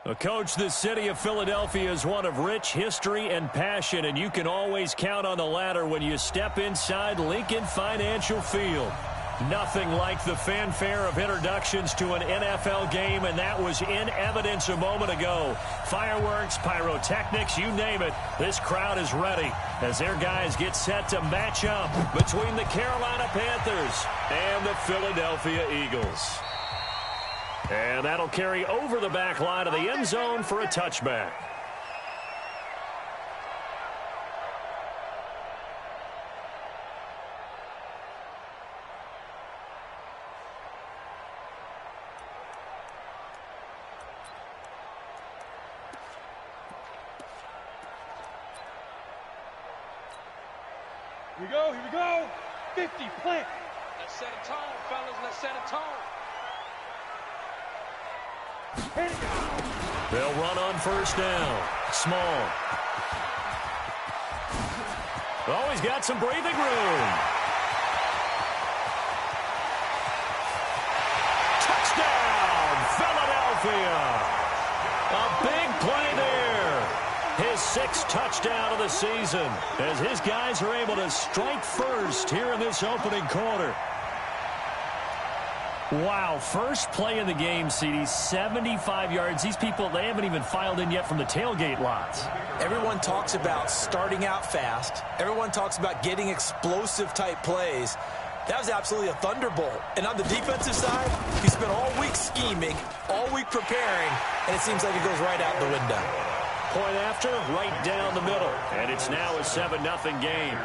Well, Coach, the city of Philadelphia is one of rich history and passion, and you can always count on the latter when you step inside Lincoln Financial Field. Nothing like the fanfare of introductions to an NFL game, and that was in evidence a moment ago. Fireworks, pyrotechnics, you name it. This crowd is ready as their guys get set to match up between the Carolina Panthers and the Philadelphia Eagles. And that'll carry over the back line of the end zone for a touchback. Here we go. 50, plant. Let's set a tone, fellas. Let's set a tone. They'll run on first down. Small. Oh, he's got some breathing room. Touchdown, Philadelphia. A big play there. His sixth touchdown of the season as his guys are able to strike first here in this opening quarter. Wow, first play in the game, CD, 75 yards. These people, they haven't even filed in yet from the tailgate lots. Everyone talks about starting out fast. Everyone talks about getting explosive-type plays. That was absolutely a thunderbolt. And on the defensive side, he spent all week scheming, all week preparing, and it seems like it goes right out the window. Point after, right down the middle. And it's now a 7-0 game.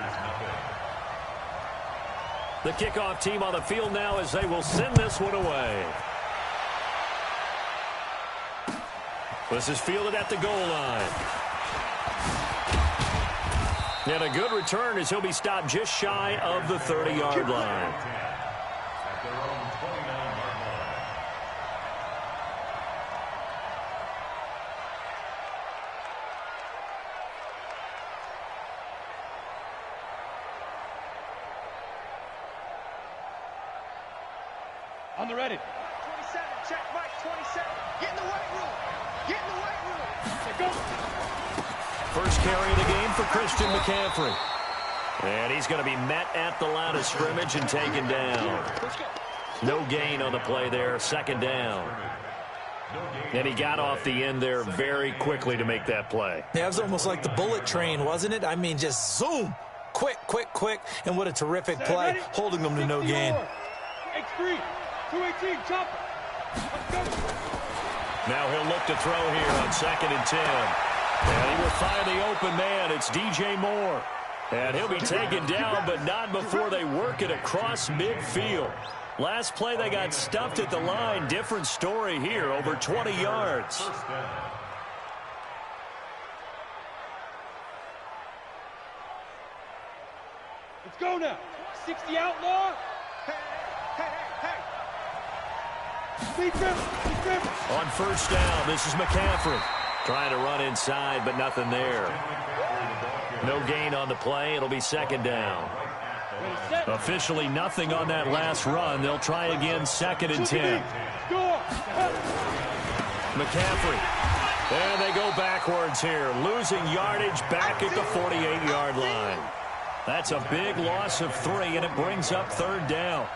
The kickoff team on the field now as they will send this one away. This is fielded at the goal line. And a good return as he'll be stopped just shy of the 30-yard line. On the ready. 27, check Mike, 27. Get in the weight room. Get in the weight room. Let's go. First carry of the game for Christian McCaffrey. And he's going to be met at the line of scrimmage and taken down. No gain on the play there, second down. And he got off the end there very quickly to make that play. Yeah, it was almost like the bullet train, wasn't it? I mean, just zoom. Quick, quick, quick. And what a terrific play, holding them to no gain. X3. 218, chopper. Let's go. Now he'll look to throw here on 2nd and 10. And he will find the open man. It's DJ Moore. And he'll be taken down, but not before they work it across midfield. Last play, they got stuffed at the line. Different story here, over 20 yards. Let's go now. 60 outlaw. On first down, this is McCaffrey. Trying to run inside, but nothing there. No gain on the play. It'll be 2nd down. Officially nothing on that last run. They'll try again, 2nd and 10. McCaffrey. And they go backwards here. Losing yardage back at the 48-yard line. That's a big loss of 3, and it brings up 3rd down.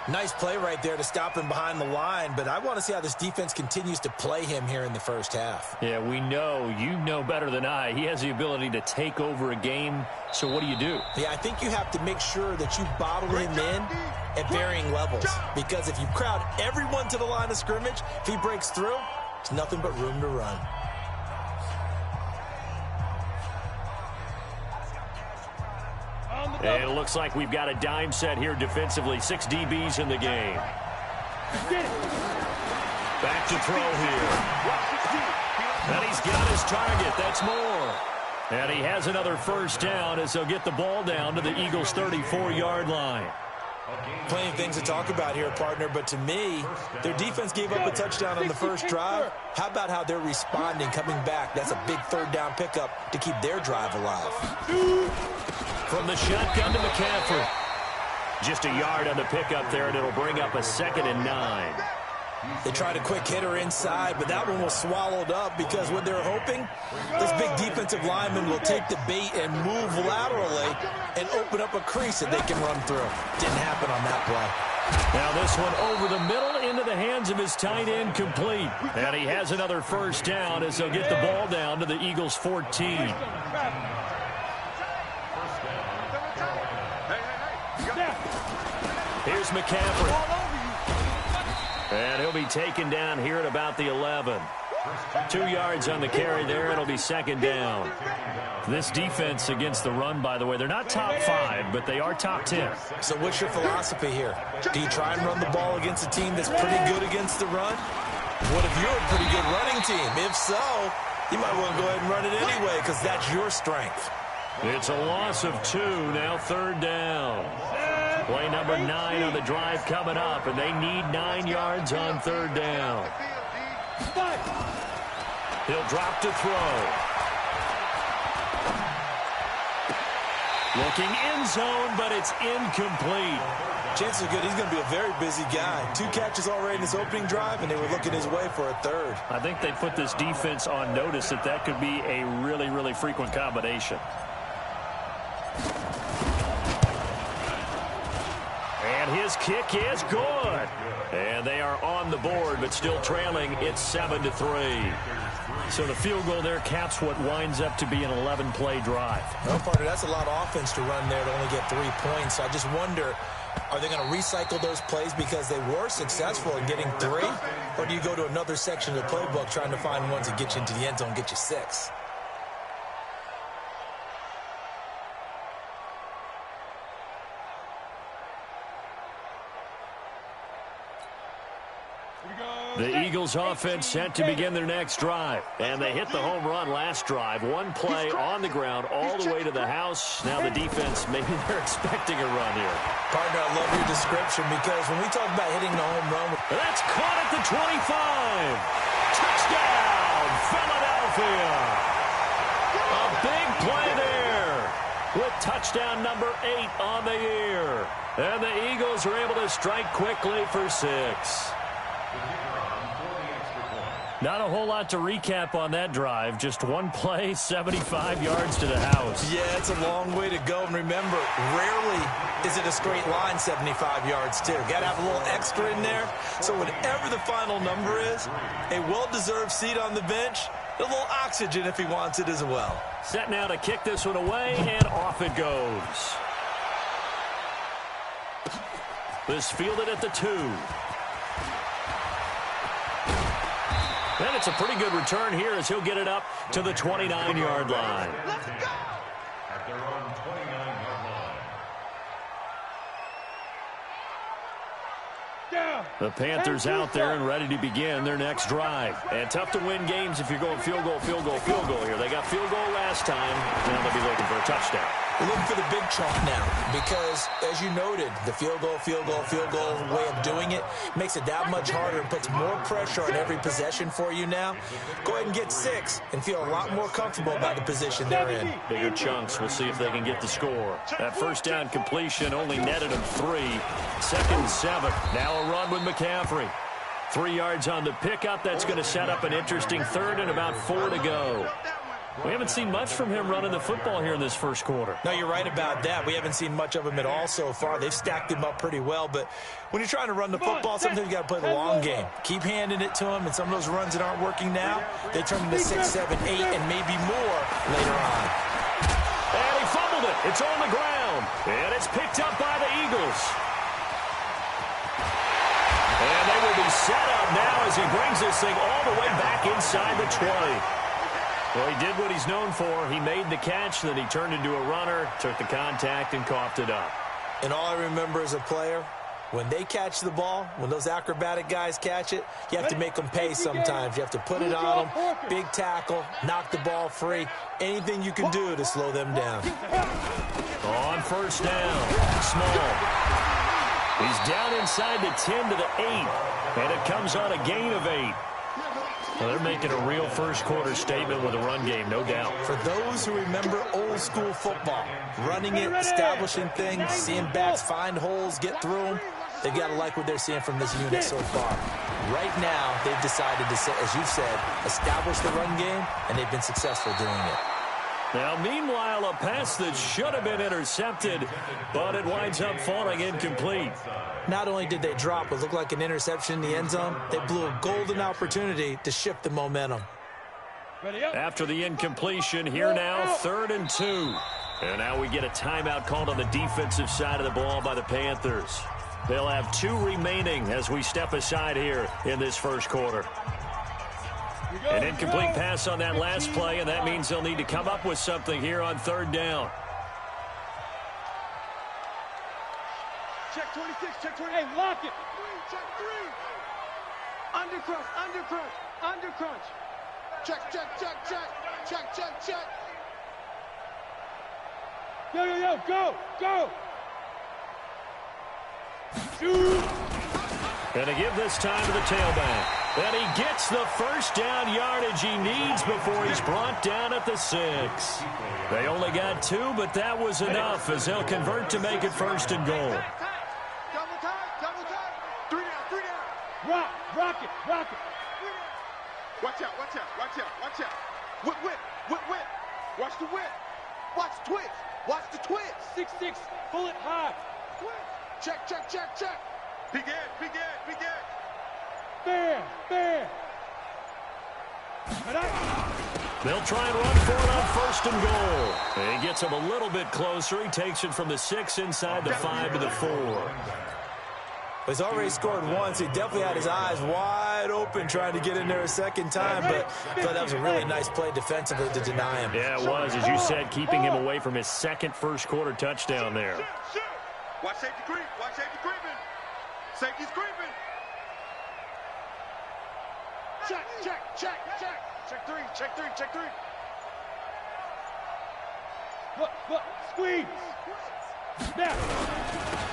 Nice play right there to stop him behind the line, but I want to see how this defense continues to play him here in the first half. Yeah, we know, you know better than I, he has the ability to take over a game, so what do you do? Yeah, I think you have to make sure that you bottle him in at varying levels, because if you crowd everyone to the line of scrimmage, if he breaks through, it's nothing but room to run. And it looks like we've got a dime set here defensively. 6 DBs in the game. Back to throw here. And he's got his target. That's Moore. And he has another first down as they'll get the ball down to the Eagles' 34-yard line. Plenty of things to talk about here, partner, but to me, their defense gave up a touchdown on the first drive. How about how they're responding, coming back? That's a big 3rd down pickup to keep their drive alive. From the shotgun to McCaffrey. Just a yard on the pickup there, and it'll bring up a 2nd and 9. They tried a quick hitter inside, but that one was swallowed up because what they're hoping, this big defensive lineman will take the bait and move laterally and open up a crease that they can run through. Didn't happen on that play. Now this one over the middle into the hands of his tight end, complete. And he has another first down as they'll get the ball down to the Eagles' 14. Here's McCaffrey. And he'll be taken down here at about the 11. 2 yards on the carry there. It'll be second down. This defense against the run, by the way, they're not top 5, but they are top 10. So what's your philosophy here? Do you try and run the ball against a team that's pretty good against the run? What if you're a pretty good running team? If so, you might want to go ahead and run it anyway because that's your strength. It's a loss of 2, now third down. Play number 9 on the drive coming up, and they need 9 yards on third down. He'll drop to throw. Looking end zone, but it's incomplete. Chances are good he's going to be a very busy guy. 2 catches already in his opening drive, and they were looking his way for a third. I think they put this defense on notice that could be a really, really frequent combination. And his kick is good. And they are on the board, but still trailing. It's 7-3. So the field goal there caps what winds up to be an 11-play drive. No, partner, that's a lot of offense to run there to only get 3 points. So I just wonder, are they going to recycle those plays because they were successful in getting 3? Or do you go to another section of the playbook trying to find ones that get you into the end zone and get you 6? The Eagles offense set to begin their next drive. And they hit the home run last drive. 1 play on the ground all the way to the house. Now the defense, maybe they're expecting a run here. Partner, I love your description because when we talk about hitting the home run. That's caught at the 25. Touchdown, Philadelphia. A big play there with touchdown number 8 on the year. And the Eagles are able to strike quickly for 6. Not a whole lot to recap on that drive. Just 1 play, 75 yards to the house. Yeah, it's a long way to go. And remember, rarely is it a straight line 75 yards, too. Got to have a little extra in there. So whatever the final number is, a well-deserved seat on the bench, a little oxygen if he wants it as well. Set now to kick this one away, and off it goes. This fielded at the 2. And it's a pretty good return here as he'll get it up to the 29-yard line. Let's go! At their own 29-yard line. The Panthers out there and ready to begin their next drive. And tough to win games if you're going field goal, field goal, field goal here. They got field goal last time. Now they'll be looking for a touchdown. We're looking for the big chunk now because, as you noted, the field goal way of doing it makes it that much harder and puts more pressure on every possession for you now. Go ahead and get 6 and feel a lot more comfortable about the position they're in. Bigger chunks. We'll see if they can get the score. That first down completion only netted them 3. 2nd and 7. Now a run with McCaffrey. 3 yards on the pickup. That's going to set up an interesting 3rd and about 4 to go. We haven't seen much from him running the football here in this first quarter. No, you're right about that. We haven't seen much of him at all so far. They've stacked him up pretty well, but when you're trying to run the football, sometimes you got to play the long game. Keep handing it to him, and some of those runs that aren't working now, they turn into 6, 7, 8, and maybe more later on. And he fumbled it. It's on the ground, and it's picked up by the Eagles. And they will be set up now as he brings this thing all the way back inside the 20. Well, he did what he's known for. He made the catch, then he turned into a runner, took the contact, and coughed it up. And all I remember as a player, when they catch the ball, when those acrobatic guys catch it, you have to make them pay sometimes. You have to put it on them, big tackle, knock the ball free, anything you can do to slow them down. On first down, Small. He's down inside the 10 to the 8, and it comes on a gain of 8. Well, they're making a real first-quarter statement with a run game, no doubt. For those who remember old-school football, running it, establishing things, seeing backs find holes, get through them, They've got to like what they're seeing from this unit so far. Right now, they've decided to, as you said, establish the run game, and they've been successful doing it. Now, meanwhile, a pass that should have been intercepted, but it winds up falling incomplete. Not only did they drop what looked like an interception in the end zone, they blew a golden opportunity to shift the momentum. After the incompletion, here now, 3rd and 2. And now we get a timeout called on the defensive side of the ball by the Panthers. They'll have 2 remaining as we step aside here in this first quarter. An incomplete pass on that last play, and that means they'll need to come up with something here on 3rd down. Check 26, check 20. Hey, lock it. 3, check 3. Undercrunch, undercrunch, undercrunch. Check, check, check, check. Check, check, check. Yo, yo, yo, go, go. Shoot. And to give this time to the tailback. And he gets the first down yardage he needs before he's brought down at the 6. They only got 2, but that was enough as they'll convert to make it 1st and goal. Double time, double time. 3 down, 3 down. Rock it, rock it. Watch out, watch out, watch out, watch out. Whip, whip, whip, whip. Watch the whip. Watch the twitch. Watch the twitch. 6-6, pull it high. Check, check, check, check. Big Ed, big Ed, big Ed. Bam, bam. They'll try and run for it on 1st and goal. He gets him a little bit closer. He takes it from the 6 inside the 5 to the 4. He's already scored once. He definitely had his eyes wide open trying to get in there a second time, but I thought that was a really nice play defensively to deny him. Yeah, it was, as you said, keeping him away from his second first-quarter touchdown there. Watch safety creep. Watch safety creeping. Safety's creeping. Check, check, check, check. Check 3, check 3, check 3. Look, squeeze. Snap.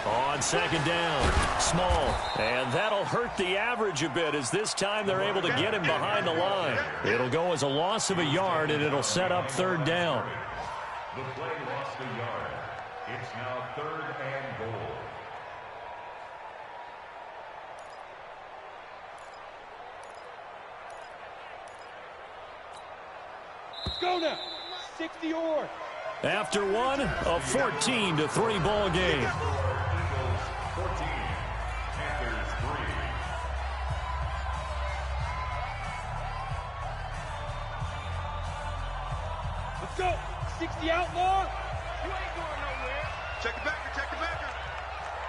On 2nd down, Small. And that'll hurt the average a bit as this time they're able to get him behind the line. It'll go as a loss of a yard, and it'll set up 3rd down. The play lost a yard. It's now 3rd and goal. Let's go now. 60 or. After one, a 14-3 ball game. Eagles 14, Panthers 3. Let's go. 60 outlaw. You ain't going nowhere. Check the backer, check the backer.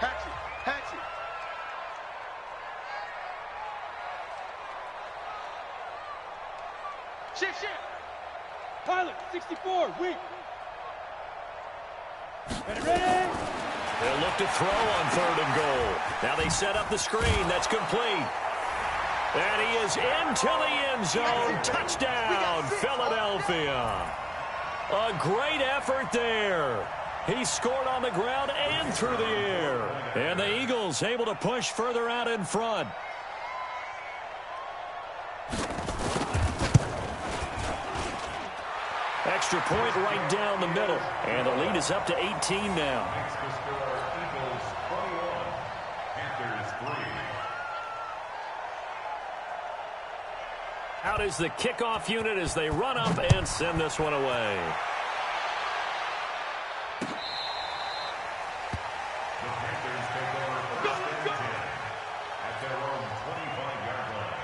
Hatchet, hatchet. Shift. Pilot, 64, weak. Ready? They'll look to throw on 3rd and goal. Now they set up the screen. That's complete. And he is into the end zone. Touchdown, Philadelphia. A great effort there. He scored on the ground and through the air. And the Eagles able to push further out in front. Extra point right down the middle. And the lead is up to 18 now. Next to score, Eagles 21, Panthers 3. Out is the kickoff unit as they run up and send this one away. The Panthers take over 1st and 10 at their own 25-yard line.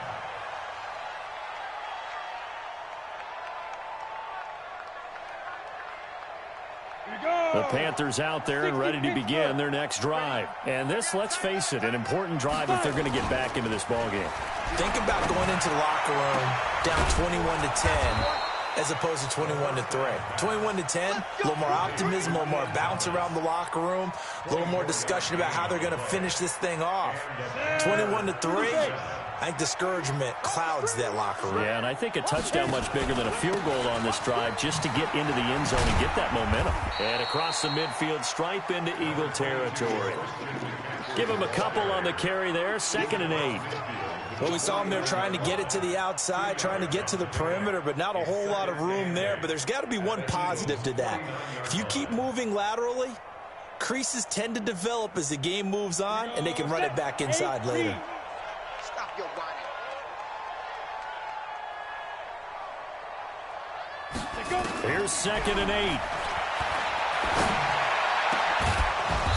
The Panthers out there and ready to begin their next drive. And this, let's face it, an important drive if they're going to get back into this ballgame. Think about going into the locker room down 21-10 as opposed to 21-3. 21-10, a little more optimism, a little more bounce around the locker room, a little more discussion about how they're going to finish this thing off. 21-3, I think discouragement clouds that locker room. Yeah, and I think a touchdown much bigger than a field goal on this drive just to get into the end zone and get that momentum. And across the midfield stripe into Eagle territory. Give him a couple on the carry there, 2nd and 8. Well, we saw him there trying to get it to the outside, trying to get to the perimeter, but not a whole lot of room there. But there's got to be one positive to that. If you keep moving laterally, Creases tend to develop as the game moves on, and they can run it back inside later. Stop your body. Here's 2nd and 8.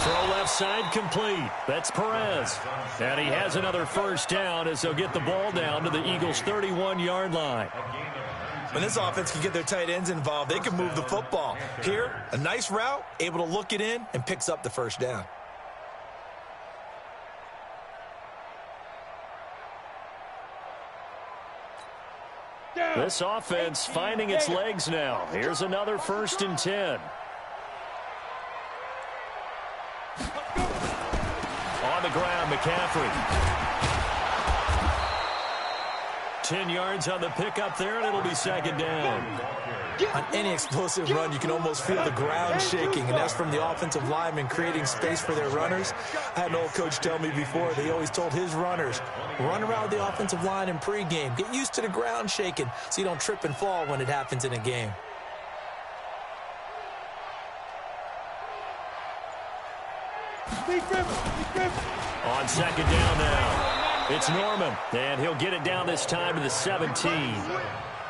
Throw left side complete. That's Perez. And he has another first down as they'll get the ball down to the Eagles' 31-yard line. When this offense can get their tight ends involved, they can move the football. Here, a nice route, able to look it in, and picks up the first down. This offense finding its legs now. Here's another 1st and 10. On the ground, McCaffrey. 10 yards on the pickup there, and it'll be 2nd down. On any explosive run, you can almost feel the ground shaking, and that's from the offensive linemen creating space for their runners. I had an old coach tell me before, they always told his runners, run around the offensive line in pregame. Get used to the ground shaking so you don't trip and fall when it happens in a game. On 2nd down now. It's Norman, and he'll get it down this time to the 17.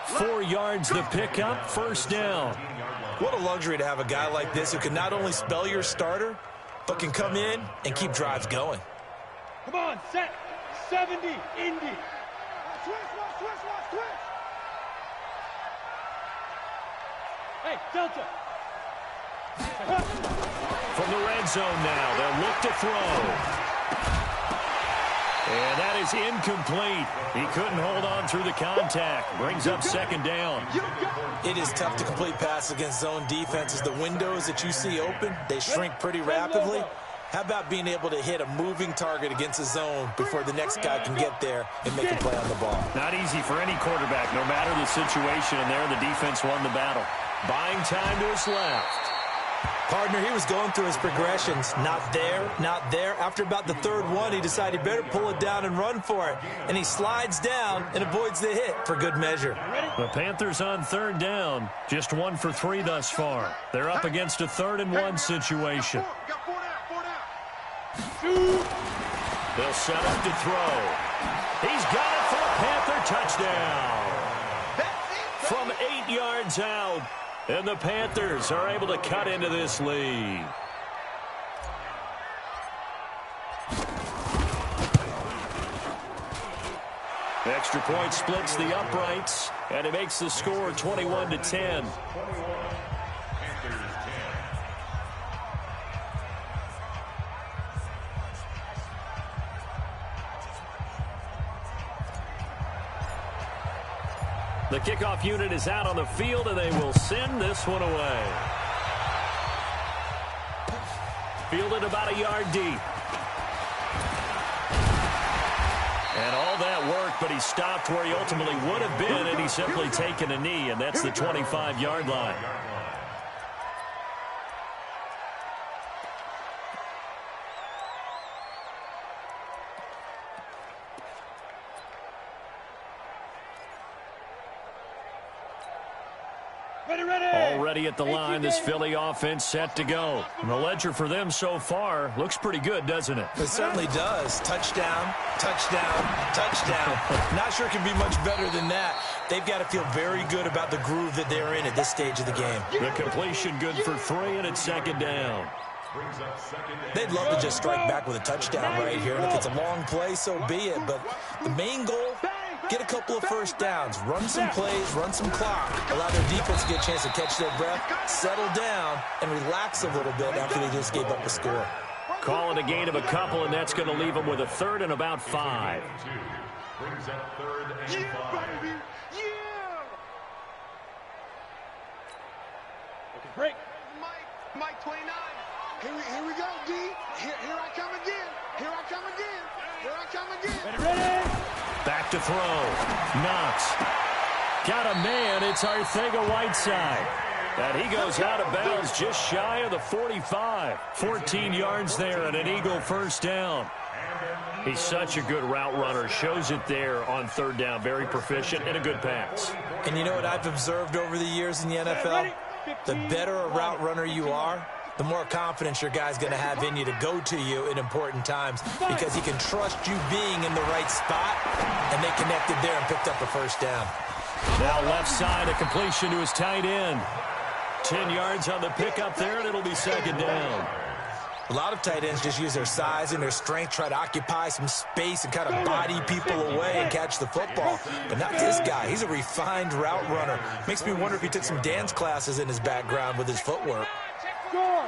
4 yards the pickup, 1st down. What a luxury to have a guy like this who can not only spell your starter, but can come in and keep drives going. Come on, set. 70, Indy. Switch. Hey, Delta. From the red zone now, they'll look to throw. And that is incomplete. He couldn't hold on through the contact. Brings up 2nd down. It is tough to complete passes against zone defenses. The windows that you see open, they shrink pretty rapidly. How about being able to hit a moving target against a zone before the next guy can get there and make a play on the ball? Not easy for any quarterback, no matter the situation. And there, the defense won the battle. Buying time to his left. Partner, he was going through his progressions. Not there, not there. After about the 3rd one, he decided he better pull it down and run for it. And he slides down and avoids the hit for good measure. The Panthers on 3rd down. Just 1 for 3 thus far. They're up against a 3rd and 1 situation. They'll set up to throw. He's got it for a Panther touchdown. From 8 yards out. And the Panthers are able to cut into this lead. Extra point splits the uprights, and it makes the score 21-10. The kickoff unit is out on the field, and they will send this one away. Fielded about a yard deep. And all that work, but he stopped where he ultimately would have been, and he's simply taken a knee, and that's the 25-yard line. Already at the line, this Philly offense set to go. And the ledger for them so far looks pretty good, doesn't it? It certainly does. Touchdown, touchdown, touchdown. Not sure it can be much better than that. They've got to feel very good about the groove that they're in at this stage of the game. The completion good for 3, and it's 2nd down. They'd love to just strike back with a touchdown right here. And if it's a long play, so be it. But the main goal, get a couple of first downs, run some plays, run some clock, allow their defense to get a chance to catch their breath, settle down, and relax a little bit after they just gave up a score. Call it a gain of a couple, and that's going to leave them with a 3rd and about 5. Brings up 3rd and 5. Break. Mike 29. Here we go, D. Here I come again. Here I come again. Here I come again. Ready. Back to throw. Knox. Got a man. It's Arcega-Whiteside. And he goes out of bounds just shy of the 45. 14 yards there and an Eagle first down. He's such a good route runner. Shows it there on 3rd down. Very proficient and a good pass. And you know what I've observed over the years in the NFL? The better a route runner you are, the more confidence your guy's going to have in you to go to you in important times because he can trust you being in the right spot, and they connected there and picked up a first down. Now left side, a completion to his tight end. 10 yards on the pickup there, and it'll be second down. A lot of tight ends just use their size and their strength, try to occupy some space and kind of body people away and catch the football. But not this guy. He's a refined route runner. Makes me wonder if he took some dance classes in his background with his footwork. Go!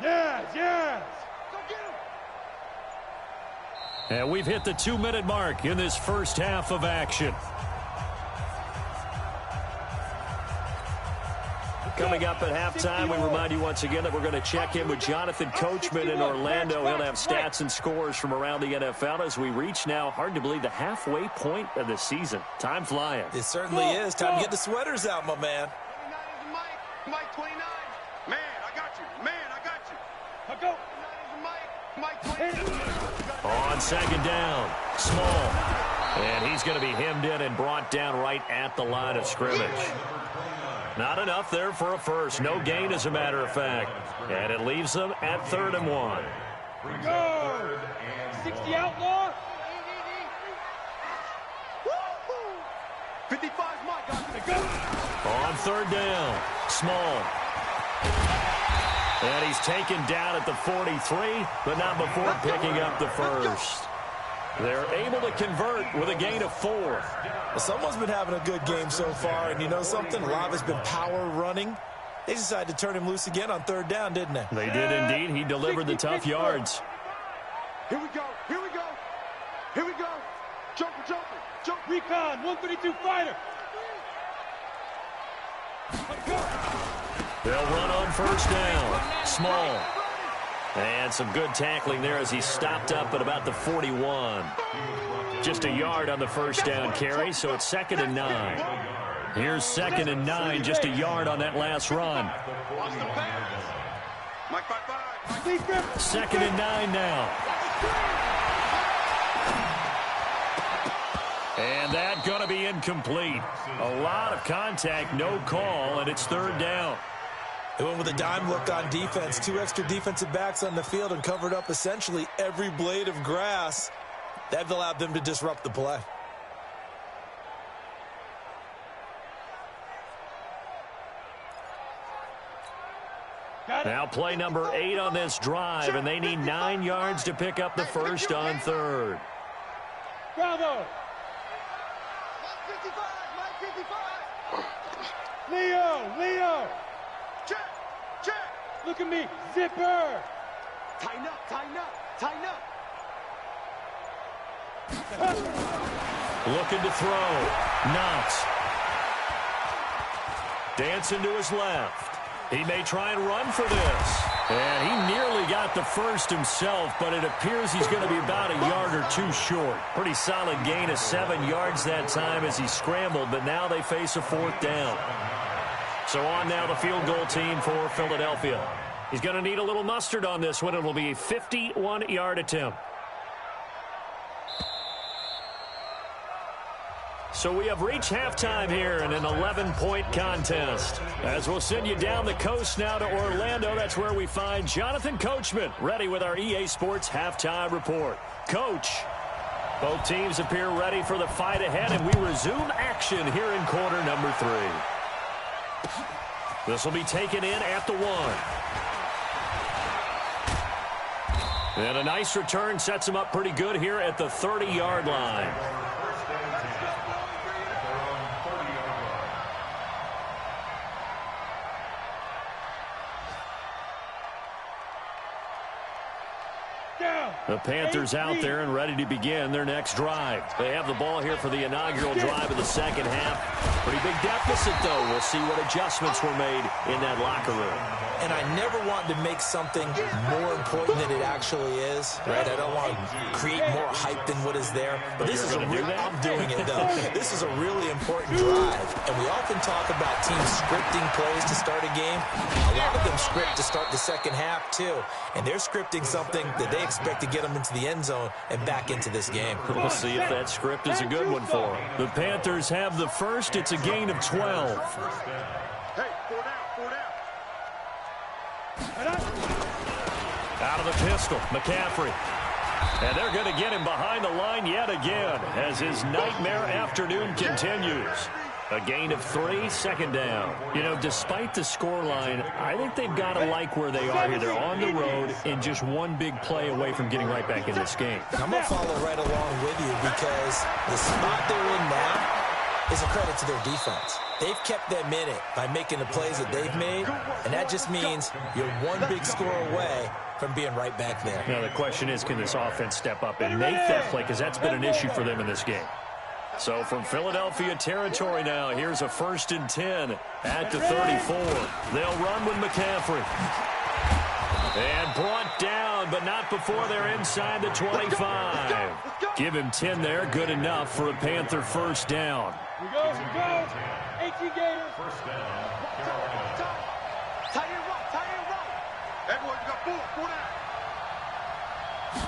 Yes! Go get him! And we've hit the 2-minute mark in this first half of action. Coming up at halftime, we remind you once again that we're going to check in with Jonathan Coachman in Orlando. He'll have stats and scores from around the NFL as we reach now, hard to believe, the halfway point of the season. Time flying. It certainly is. Time to get the sweaters out, my man. 29 is Mike, 29. Man, I got you. I go. 29 is Mike, 29. On second down, Small. And he's going to be hemmed in and brought down right at the line of scrimmage. Not enough there for a first. No gain, as a matter of fact. And it leaves them at 3rd and 1. Go! 60 outlaw. 55 Mike, got to go. On 3rd down, Small. And he's taken down at the 43, but not before picking up the first. They're able to convert with a gain of 4. Well, someone's been having a good game so far, and you know something? A lot of it's been power running. They decided to turn him loose again on 3rd down, didn't they? They did indeed. He delivered the tough yards. Here we go. Jump. Recon, 132 fighter. They'll run on 1st down. Small. And some good tackling there as he stopped up at about the 41. Just a yard on the 1st down carry, so it's 2nd and 9. Here's 2nd and 9, just a yard on that last run. 2nd and 9 now. And that going to be incomplete. A lot of contact, no call, and it's 3rd down. They went with a dime look on defense. 2 extra defensive backs on the field and covered up essentially every blade of grass. That allowed them to disrupt the play. Now play number 8 on this drive, and they need 9 yards to pick up the first on 3rd. Bravo! Leo! Check! Look at me, zipper! Tighten up! Looking to throw. Knox. Dancing to his left. He may try and run for this. And he nearly got the first himself, but it appears he's going to be about a yard or 2 short. Pretty solid gain of 7 yards that time as he scrambled, but now they face a 4th down. So on now the field goal team for Philadelphia. He's going to need a little mustard on this one. It will be a 51-yard attempt. So we have reached halftime here in an 11-point contest. As we'll send you down the coast now to Orlando, that's where we find Jonathan Coachman, ready with our EA Sports halftime report. Coach, both teams appear ready for the fight ahead, and we resume action here in quarter number 3. This will be taken in at the 1. And a nice return sets him up pretty good here at the 30-yard line. The Panthers out there and ready to begin their next drive. They have the ball here for the inaugural drive of the second half. Pretty big deficit, though. We'll see what adjustments were made in that locker room. And I never want to make something more important than it actually is, right? I don't want to create more hype than what is there. But this is a real, I'm doing it, though. This is a really important drive. And we often talk about teams scripting plays to start a game. A lot of them script to start the second half, too. And they're scripting something that they expect to get them into the end zone and back into this game. We'll see if that script is a good one for them. The Panthers have the first. It's a gain of 12. Hey, 4 down. Out of the pistol, McCaffrey. And they're going to get him behind the line yet again as his nightmare afternoon continues. A gain of 3, second down. You know, despite the scoreline, I think they've got to like where they are here. They're on the road and just one big play away from getting right back in this game. I'm going to follow right along with you because the spot they're in now is a credit to their defense. They've kept them in it by making the plays that they've made, and that just means you're one big score away from being right back there. Now, the question is, can this offense step up and make that play? Because that's been an issue for them in this game. So from Philadelphia territory now, here's a 1st and 10 at the 34. They'll run with McCaffrey. And brought down, but not before they're inside the 25. Give him 10 there, good enough for a Panther first down. We go. 18 Gators. First down, Carolina. Tight end right. Everyone, you got 4 down.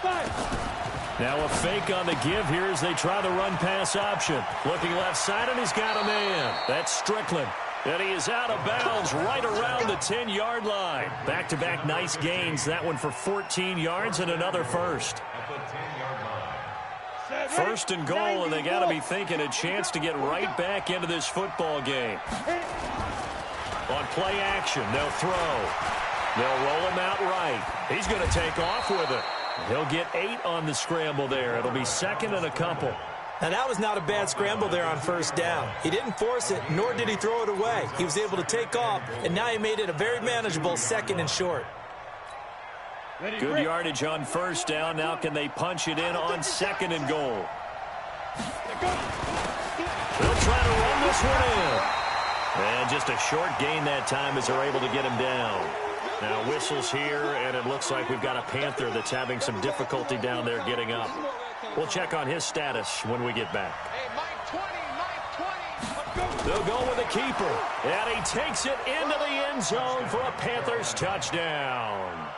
5. Now a fake on the give here as they try the run-pass option. Looking left side, and he's got a man. That's Strickland. And he is out of bounds right around the 10-yard line. Back-to-back nice gains. That one for 14 yards and another first. At the 10-yard line. First and goal, and they got to be thinking a chance to get right back into this football game. On play action, they'll throw. They'll roll him out right. He's going to take off with it. He'll get 8 on the scramble there. It'll be 2nd and a couple. Now, that was not a bad scramble there on first down. He didn't force it, nor did he throw it away. He was able to take off, and now he made it a very manageable 2nd and short. Good yardage on first down. Now can they punch it in on 2nd and goal? They'll try to run this one in. And just a short gain that time as they're able to get him down. Now whistles here, and it looks like we've got a Panther that's having some difficulty down there getting up. We'll check on his status when we get back. They'll go with the keeper, and he takes it into the end zone for a Panthers touchdown.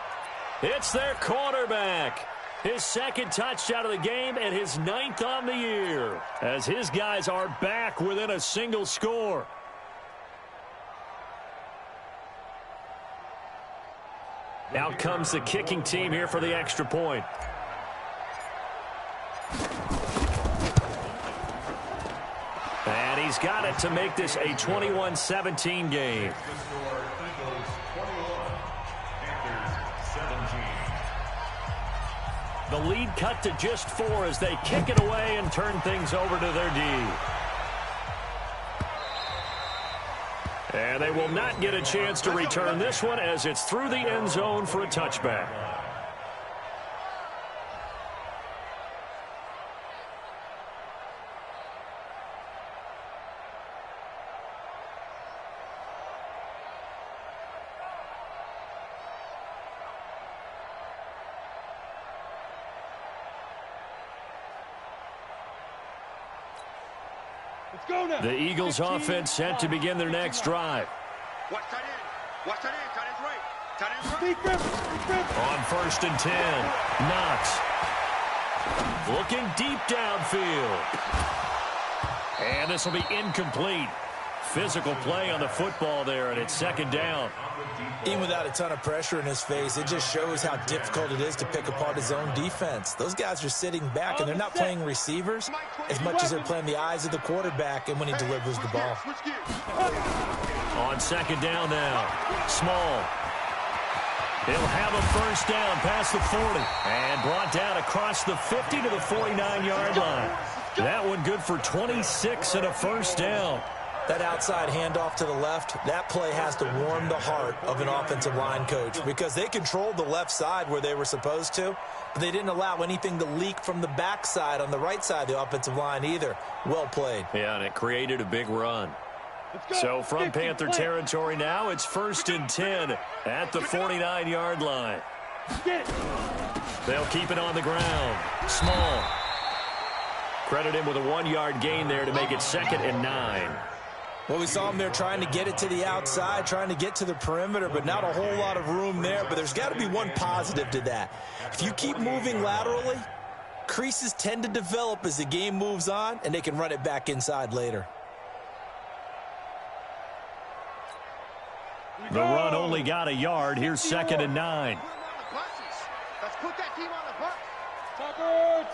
It's their quarterback. His 2nd touchdown of the game and his 9th on the year, as his guys are back within a single score. Out comes the kicking team here for the extra point. And he's got it to make this a 21-17 game. The lead cut to just 4 as they kick it away and turn things over to their D. And they will not get a chance to return this one as it's through the end zone for a touchback. Let's go now. The Eagles offense set to begin their next drive. Watch tight end. Watch tight end. Tight end's right. Tight end's right. On 1st and 10, Knox. Looking deep downfield. And this will be incomplete. Physical play on the football there, and it's 2nd down. Even without a ton of pressure in his face, it just shows how difficult it is to pick apart his own defense. Those guys are sitting back, and they're not playing receivers as much as they're playing the eyes of the quarterback and when he delivers the ball. On 2nd down now, Small. He'll have a first down past the 40 and brought down across the 50 to the 49-yard line. That one good for 26 and a first down. That outside handoff to the left, that play has to warm the heart of an offensive line coach because they controlled the left side where they were supposed to, but they didn't allow anything to leak from the backside on the right side of the offensive line either. Well played. Yeah, and it created a big run. So from Panther territory now, it's 1st and 10 at the 49-yard line. They'll keep it on the ground. Small. Credit him with a 1-yard gain there to make it 2nd and 9. Well, we saw him there trying to get it to the outside, trying to get to the perimeter, but not a whole lot of room there. But there's got to be one positive to that. If you keep moving laterally, creases tend to develop as the game moves on, and they can run it back inside later. The run only got a yard. Here's 2nd and 9. Let's put that team on the bus.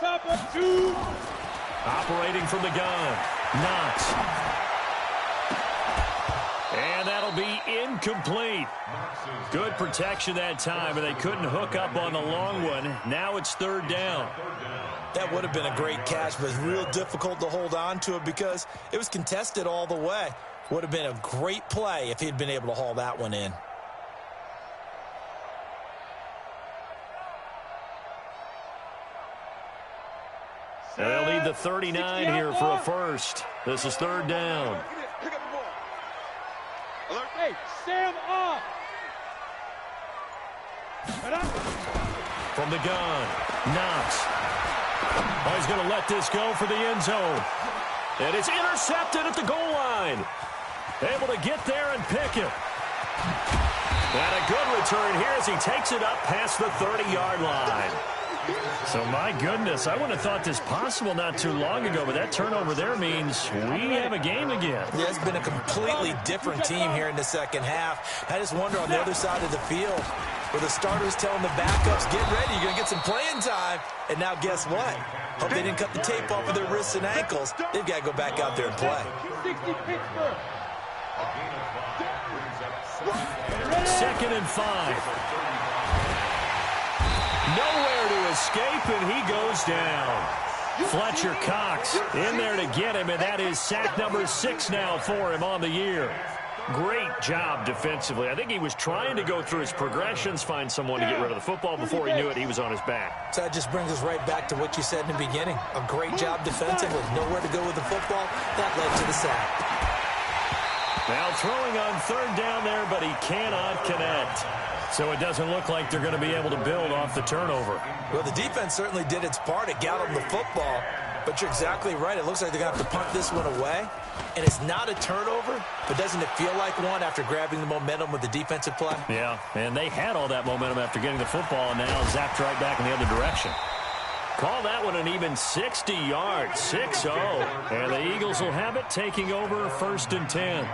Topper, 2. Operating from the gun. Knox. And that'll be incomplete. Good protection that time, and they couldn't hook up on the long one. Now it's 3rd down. That would have been a great catch, but it's real difficult to hold on to it because it was contested all the way. Would have been a great play if he'd been able to haul that one in. They'll need the 39 here for a first. This is 3rd down. Pick up the ball. Alert. Hey, Sam off. From the gun, Knox. Oh, he's going to let this go for the end zone. And it's intercepted at the goal line. Able to get there and pick it. And a good return here as he takes it up past the 30-yard line. So, my goodness, I wouldn't have thought this possible not too long ago, but that turnover there means we have a game again. Yeah, it's been a completely different team here in the second half. I just wonder on the other side of the field where the starters telling the backups, get ready, you're going to get some playing time. And now guess what? Hope they didn't cut the tape off of their wrists and ankles. They've got to go back out there and play. 60 Pittsburgh. 2nd and 5. Nowhere to escape, and he goes down. Fletcher Cox in there to get him, and that is sack number 6 now for him on the year. Great job defensively. I think he was trying to go through his progressions, find someone to get rid of the football. Before he knew it, he was on his back. So that just brings us right back to what you said in the beginning. A great job defensively. Nowhere to go with the football. That led to the sack. Now throwing on 3rd down there, but he cannot connect. So it doesn't look like they're going to be able to build off the turnover. Well, the defense certainly did its part. It got them the football. But you're exactly right. It looks like they're going to have to punt this one away. And it's not a turnover, but doesn't it feel like one after grabbing the momentum with the defensive play? Yeah, and they had all that momentum after getting the football, and now zapped right back in the other direction. Call that one an even 60 yards, 6-0. And the Eagles will have it, taking over 1st and 10.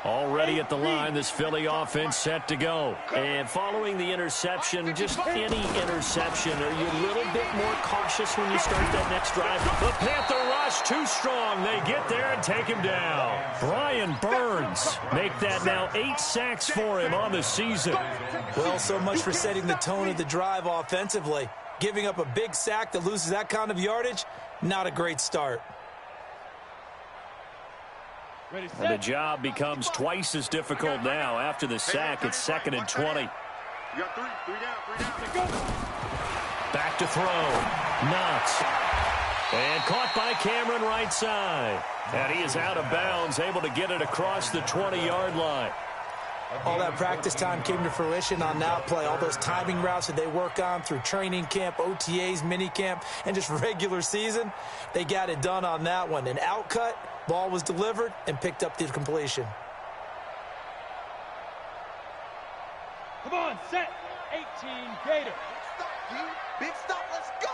Already at the line, this Philly offense set to go. And following the interception, just any interception, are you a little bit more cautious when you start that next drive? The Panther rush too strong. They get there and take him down. Brian Burns make that now 8 sacks for him on the season. Well, so much for setting the tone of the drive offensively. Giving up a big sack that loses that kind of yardage, not a great start. And the job becomes twice as difficult now. After the sack, it's 2nd and 20. You got 3 down. Back to throw. Knox. And caught by Cameron right side. And he is out of bounds, able to get it across the 20-yard line. All that practice time came to fruition on that play. All those timing routes that they work on through training camp, OTAs, minicamp, and just regular season, they got it done on that one. An outcut, ball was delivered, and picked up the completion. Come on, set. 18 Gator. Stop, G. Big stop. Let's go.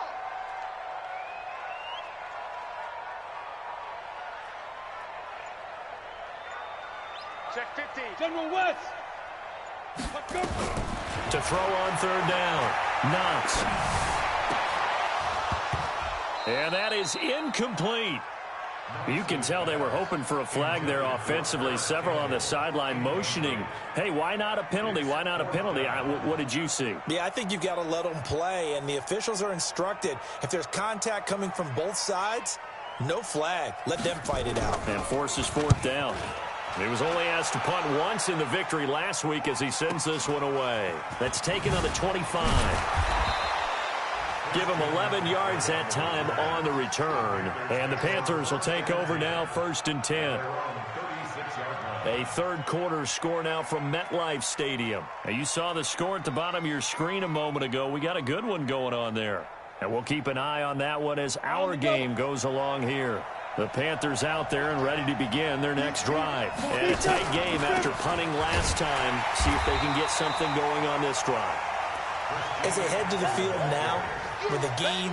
Check 15. General West. Let's go. To throw on 3rd down. Knox. And that is incomplete. You can tell they were hoping for a flag there offensively. Several on the sideline motioning, hey, why not a penalty? Why not a penalty? What did you see? Yeah, I think you've got to let them play, and the officials are instructed. If there's contact coming from both sides, no flag. Let them fight it out. And forces 4th down. He was only asked to punt once in the victory last week as he sends this one away. That's taken on the 25. Give him 11 yards that time on the return. And the Panthers will take over now, 1st and 10. A 3rd quarter score now from MetLife Stadium. Now, you saw the score at the bottom of your screen a moment ago. We got a good one going on there. And we'll keep an eye on that one as our game goes along here. The Panthers out there and ready to begin their next drive. And a tight game after punting last time. See if they can get something going on this drive. As they head to the field now, with a game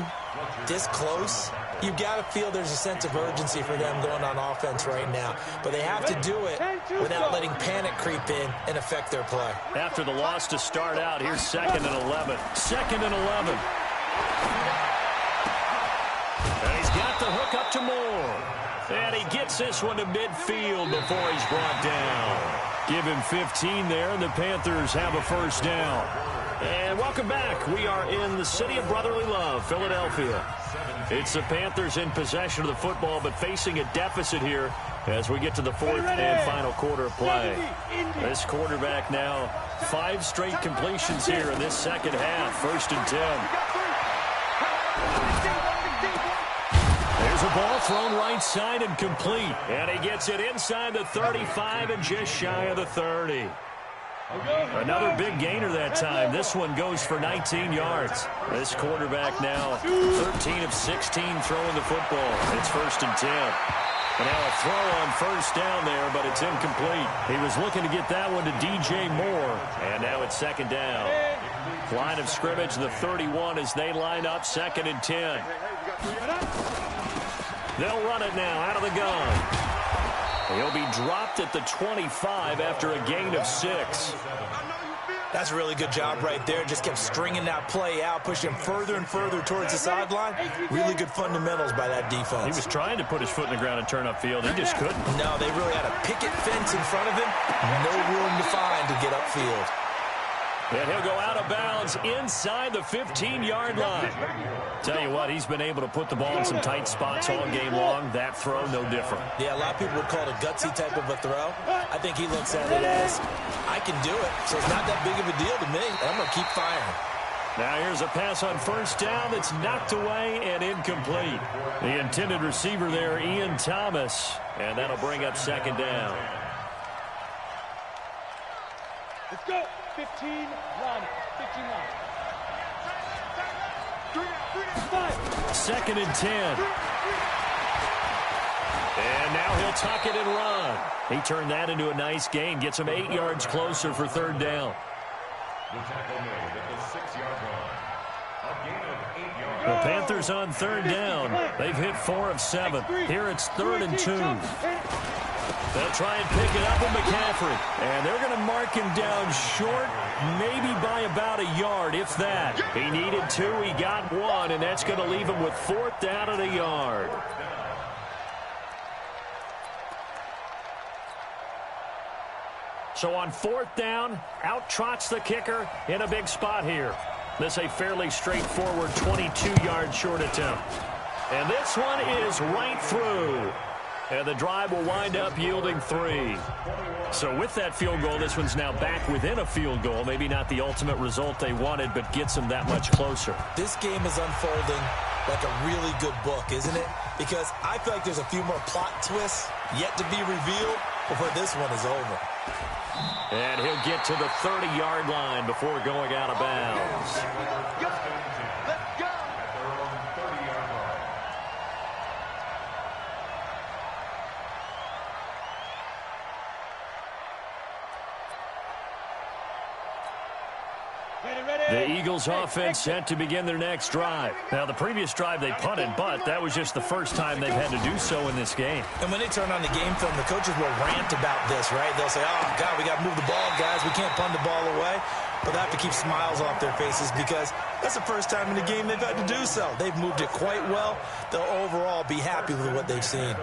this close, you've got to feel there's a sense of urgency for them going on offense right now. But they have to do it without letting panic creep in and affect their play. After the loss to start out, here's 2nd and 11. 2nd and 11. And he's got the hook up to Moore. And he gets this one to midfield before he's brought down. Give him 15 there, and the Panthers have a first down. And welcome back. We are in the city of brotherly love, Philadelphia. It's the Panthers in possession of the football, but facing a deficit here as we get to the 4th and final quarter of play. This quarterback now, 5 straight completions here in this second half. 1st and 10. There's a ball thrown right side and complete. And he gets it inside the 35 and just shy of the 30. Another big gainer that time. This one goes for 19 yards. This quarterback now 13 of 16 throwing the football. It's 1st and 10. And now a throw on 1st down there, but it's incomplete. He was looking to get that one to DJ Moore. And now it's 2nd down. Line of scrimmage, the 31 as they line up 2nd and 10. They'll run it now out of the gun. He'll be dropped at the 25 after a gain of 6. That's a really good job right there. Just kept stringing that play out, pushing him further and further towards the sideline. Really good fundamentals by that defense. He was trying to put his foot in the ground and turn upfield. He just couldn't. No, they really had a picket fence in front of him. No room to find to get upfield. And he'll go out of bounds inside the 15-yard line. Tell you what, he's been able to put the ball in some tight spots all game long. That throw, no different. Yeah, a lot of people would call it a gutsy type of a throw. I think he looks at it as, I can do it, so it's not that big of a deal to me, and I'm going to keep firing. Now here's a pass on 1st down that's knocked away and incomplete. The intended receiver there, Ian Thomas, and that'll bring up 2nd down. Let's go. 15 line. 15 line. 2nd and 10. And now he'll tuck it and run. He turned that into a nice gain. Gets him 8 yards closer for 3rd down. The Panthers on 3rd down. They've hit 4 of 7. Here it's 3rd and 2. They'll try and pick it up with McCaffrey. And they're going to mark him down short, maybe by about a yard, if that. He needed 2, he got 1, and that's going to leave him with 4th down and a yard. So on 4th down, out trots the kicker in a big spot here. This is a fairly straightforward 22-yard short attempt. And this one is right through. And the drive will wind up yielding 3. So with that field goal, this one's now back within a field goal. Maybe not the ultimate result they wanted, but gets them that much closer. This game is unfolding like a really good book, isn't it? Because I feel like there's a few more plot twists yet to be revealed before this one is over. And he'll get to the 30-yard line before going out of bounds. Let's go. The Eagles offense set to begin their next drive. Now, the previous drive they punted, but that was just the first time they've had to do so in this game. And when they turn on the game film, the coaches will rant about this, right? They'll say, oh, God, we got to move the ball, guys. We can't punt the ball away. But they have to keep smiles off their faces because that's the first time in the game they've had to do so. They've moved it quite well. They'll overall be happy with what they've seen.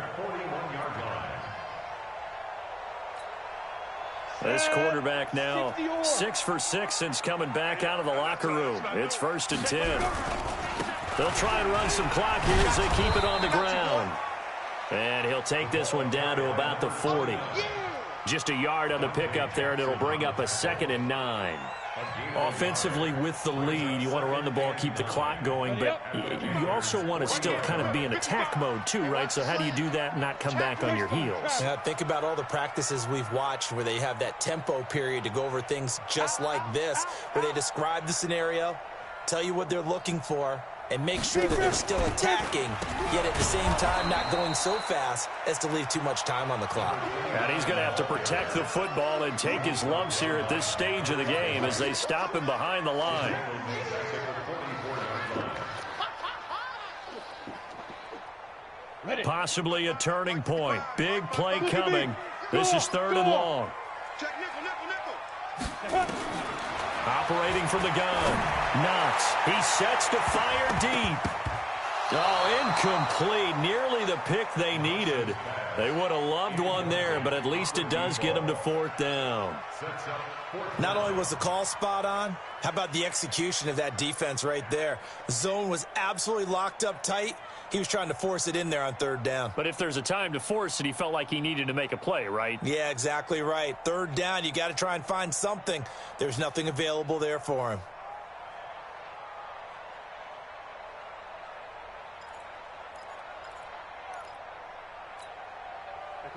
This quarterback now 6 for 6 since coming back out of the locker room. It's 1st and 10. They'll try and run some clock here as they keep it on the ground. And he'll take this one down to about the 40. Just a yard on the pickup there, and it'll bring up a 2nd and 9. Offensively with the lead, you want to run the ball, keep the clock going, but you also want to still kind of be in attack mode too, right? So how do you do that and not come back on your heels? Yeah, think about all the practices we've watched where they have that tempo period to go over things just like this, where they describe the scenario, tell you what they're looking for, and make sure that they're still attacking, yet at the same time not going so fast as to leave too much time on the clock. And he's going to have to protect the football and take his lumps here at this stage of the game as they stop him behind the line. Possibly a turning point. Big play coming. This is 3rd and long. Operating from the gun. Knox. He sets to fire deep. Oh, incomplete. Nearly the pick they needed. They would have loved one there, but at least it does get them to 4th down. Not only was the call spot on, how about the execution of that defense right there? The zone was absolutely locked up tight. He was trying to force it in there on 3rd down. But if there's a time to force it, he felt like he needed to make a play, right? Yeah, exactly right. 3rd down, you got to try and find something. There's nothing available there for him.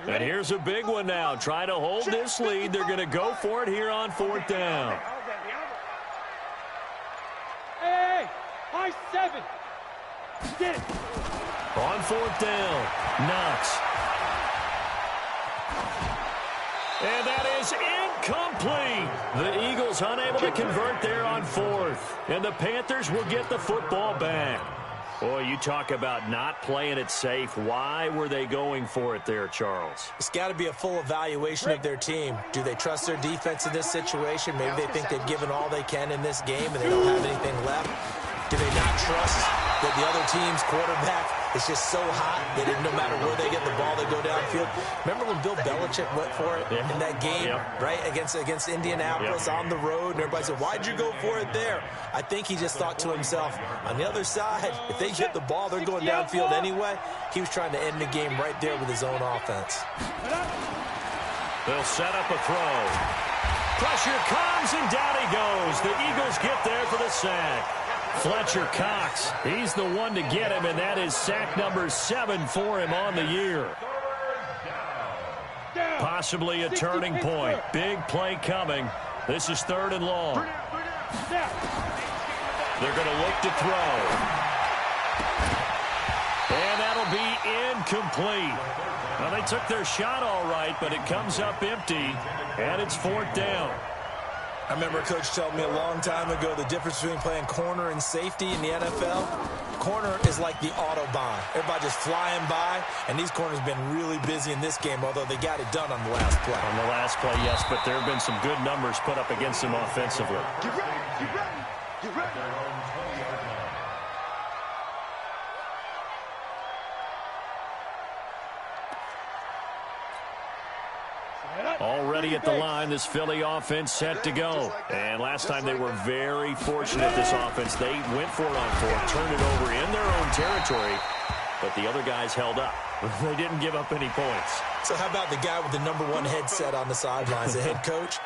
And here's a big one now. Trying to hold this lead. They're going to go for it here on 4th down. Hey, high 7. Get it. On 4th down, Knox. And that is incomplete. The Eagles unable to convert there on 4th. And the Panthers will get the football back. Boy, you talk about not playing it safe. Why were they going for it there, Charles? It's got to be a full evaluation of their team. Do they trust their defense in this situation? Maybe they think they've given all they can in this game and they don't have anything left. Do they not trust that the other team's quarterback is just so hot that no matter where they get the ball, they go downfield? Remember when Bill Belichick went for it in that game, right, against Indianapolis on the road? And everybody said, why'd you go for it there? I think he just thought to himself, on the other side, if they get the ball, they're going downfield anyway. He was trying to end the game right there with his own offense. They'll set up a throw. Pressure comes, and down he goes. The Eagles get there for the sack. Fletcher Cox, he's the one to get him, and that is sack number 7 for him on the year. Possibly a turning point. Big play coming. This is 3rd and long. They're going to look to throw. And that'll be incomplete. Well, they took their shot all right, but it comes up empty, and it's 4th down. I remember a coach told me a long time ago the difference between playing corner and safety in the NFL. Corner is like the Autobahn. Everybody just flying by, and these corners have been really busy in this game, although they got it done on the last play. On the last play, yes, but there have been some good numbers put up against them offensively. Get ready, get ready, get ready. Already at the line, this Philly offense set to go. And last time they were very fortunate, this offense. They went for it on 4th, turned it over in their own territory, but the other guys held up. They didn't give up any points. So how about the guy with the #1 headset on the sidelines, the head coach?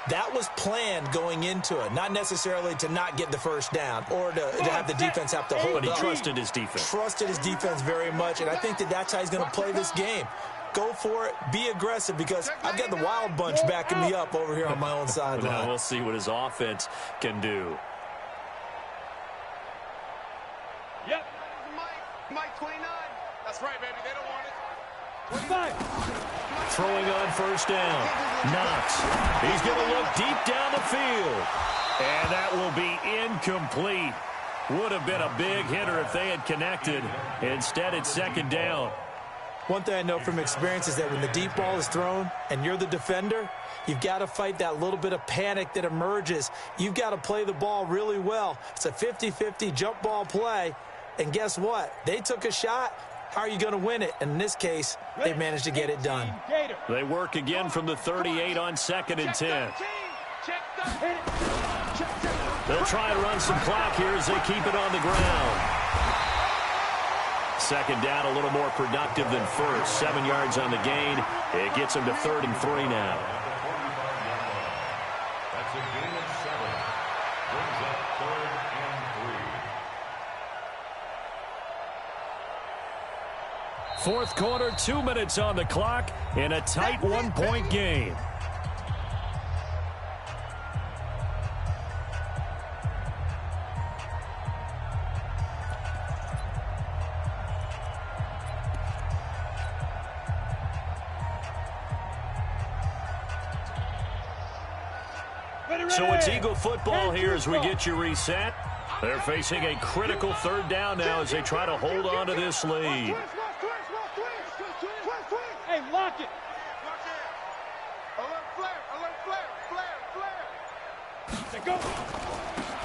That was planned going into it, not necessarily to not get the 1st down or to have the defense have to hold up. But he trusted his defense. Trusted his defense very much, and I think that's how he's going to play this game. Go for it. Be aggressive, because I've got the Wild Bunch backing me up over here on my own sideline. Now we'll see what his offense can do. Yep. Mike 29. That's right, baby. They don't want it. 25. Throwing on 1st down. Knox. He's going to look deep down the field. And that will be incomplete. Would have been a big hitter if they had connected. Instead, it's 2nd down. One thing I know from experience is that when the deep ball is thrown and you're the defender, you've got to fight that little bit of panic that emerges. You've got to play the ball really well. It's a 50-50 jump ball play. And guess what? They took a shot. How are you going to win it? And in this case, they managed to get it done. They work again from the 38 on 2nd and 10. They'll try and run some clock here as they keep it on the ground. 2nd down, a little more productive than 1st. 7 yards on the gain. It gets them to 3rd and 3 now. That's a gain of 7. Brings up 3rd and 3. 4th quarter, 2 minutes on the clock in a tight 1-point game. So it's Eagle football here as we get you reset. They're facing a critical third down now as they try to hold on to this lead. Hey, lock it.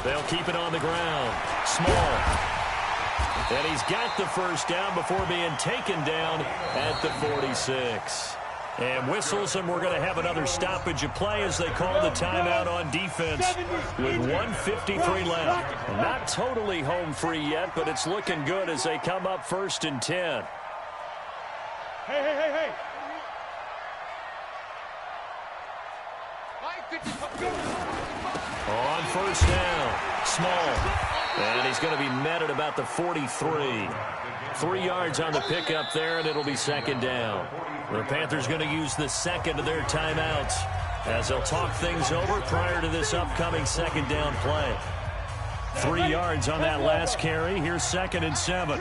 They'll keep it on the ground. Small. And he's got the first down before being taken down at the 46. And whistles, and we're going to have another stoppage of play as they call the timeout on defense with 1:53 left. Not totally home free yet, but it's looking good as they come up 1st and 10. Hey. On first down, Small. And he's going to be met at about the 43. 3 yards on the pickup there, and it'll be 2nd down. The Panthers going to use the second of their timeouts as they'll talk things over prior to this upcoming 2nd down play. 3 yards on that last carry. Here's 2nd and 7.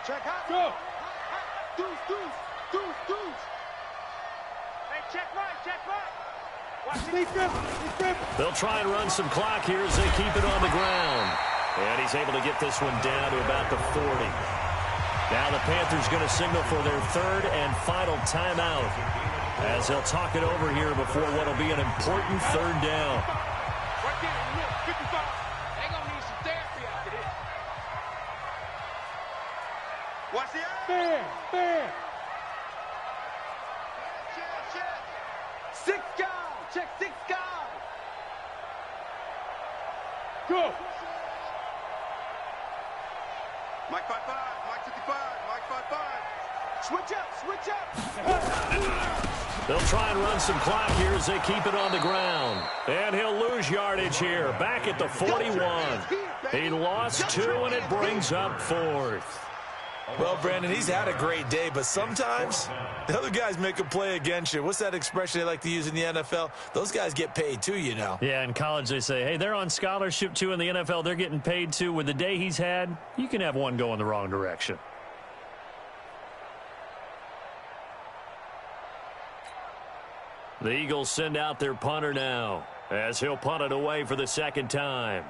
Check out. Go. Deuce. Hey, check right. Watch it. They'll try and run some clock here as they keep it on the ground. And he's able to get this one down to about the 40. Now the Panthers going to signal for their 3rd and final timeout as they'll talk it over here before what will be an important 3rd down. Right there, 55. They're going to need some therapy after this. Watch the eye. Fair. Check. 6 guys. Check 6 guys. Go. Mike 5-5, Mike 55, Mike 5-5. Switch up. They'll try and run some clock here as they keep it on the ground. And he'll lose yardage here, back at the 41. He lost 2, and it brings up 4th. Well, Brandon, he's had a great day, but sometimes the other guys make a play against you. What's that expression they like to use in the NFL? Those guys get paid too, you know. Yeah, in college they say, hey, they're on scholarship too. In the NFL, they're getting paid too. With the day he's had, you can have one go in the wrong direction. The Eagles send out their punter now as he'll punt it away for the 2nd time.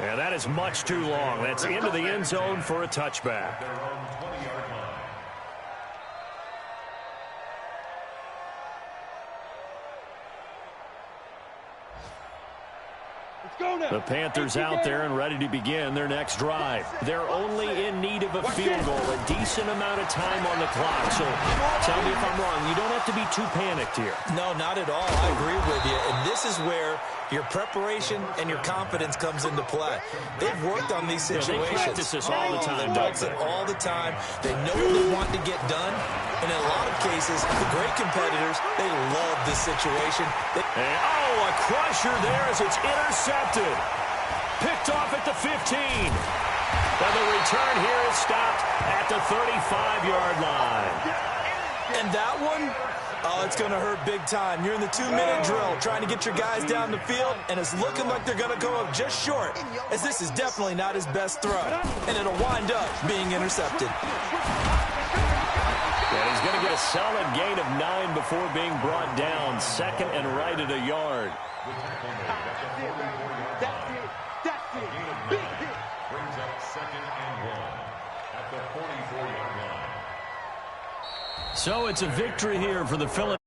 And that is much too long. That's into the end zone for a touchback. The Panthers out there and ready to begin their next drive. They're only in need of a field goal, a decent amount of time on the clock. So tell me if I'm wrong. You don't have to be too panicked here. No, not at all. I agree with you. And this is where your preparation and your confidence comes into play. They've worked on these situations. They practice this all the time. They practice it all the time. They know what they want to get done. And in a lot of cases, the great competitors, they love this situation. A crusher there as it's intercepted. Picked off at the 15. And the return here is stopped at the 35-yard line. And that one, it's going to hurt big time. You're in the 2-minute drill trying to get your guys down the field, and it's looking like they're going to go up just short, as this is definitely not his best throw. And it'll wind up being intercepted. And he's going to get a solid gain of 9 before being brought down. 2nd and right at a yard. That's it. Big hit. Brings up 2nd and 1 at the 44-yard line. So it's a victory here for the Philadelphia.